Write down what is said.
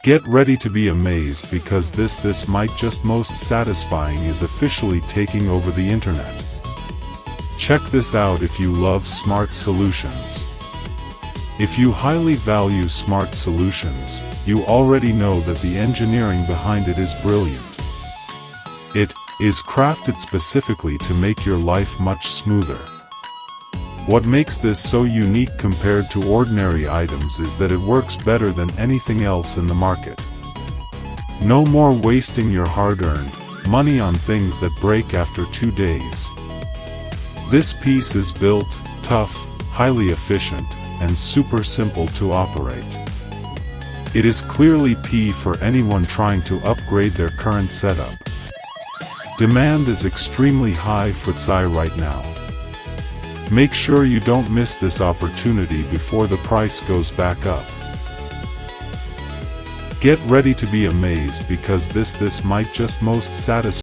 Get ready to be amazed because this might just most satisfying is officially taking over the internet. Check this out if you love smart solutions. If you highly value smart solutions, you already know that the engineering behind it is brilliant. It is crafted specifically to make your life much smoother. What makes this so unique compared to ordinary items is that it works better than anything else in the market. No more wasting your hard-earned money on things that break after 2 days. This piece is built, tough, highly efficient, and super simple to operate. It is clearly P for anyone trying to upgrade their current setup. Demand is extremely high for Tsai right now. Make sure you don't miss this opportunity before the price goes back up. Get ready to be amazed because this might just most satisfy